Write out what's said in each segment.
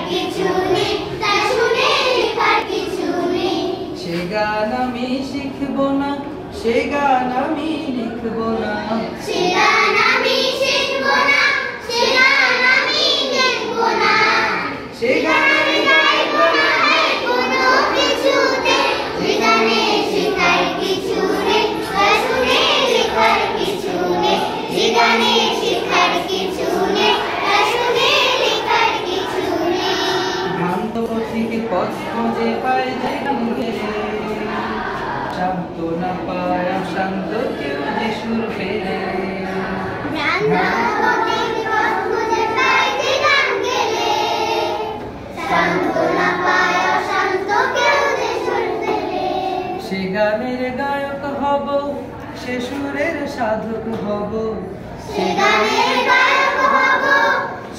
কিছু নেই, তা শুনে লেখার কিছু নেই। সে গান আমি শিখব না, সে গান আমি লিখব না, সে গান আমি শিখব না, সে গান আমি লিখব না, সে গান আমি গাইব না কোনো কিছুতে। যে গানে শেখার কিছু নেই, তা শুনে লেখার কিছু নেই। যে গানে শেখার কিছু নেই, তা শুনে লেখার কিছু নেই। ভ্রান্ত পথিক পথ খুঁজে পায় যে গান গেলে, শান্ত না পায় অশান্ত কেউ যে সুর পেলে। ভ্রান্ত পথিক পথ খুঁজে পায় যে গান গেলে, শান্ত না পায় অশান্ত কেউ যে সুর পেলে। সে গানের গায়ক হব, সে সুরের সাধক হব, সে গানের গায়ক হব,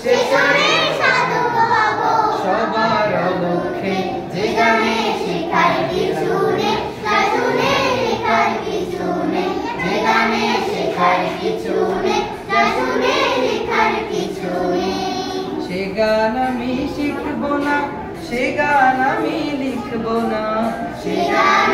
সে সুরের সাধক হব। সবার লক্ষ্যে যে গানে শেখার কিছু নেই, তা শুনে লেখার কিছু নেই। যে গানে শেখার কিছু নেই, তা শুনে লেখার কিছু নেই। সে গান আমি শিখব না, সে গান আমি লিখব না, সে গান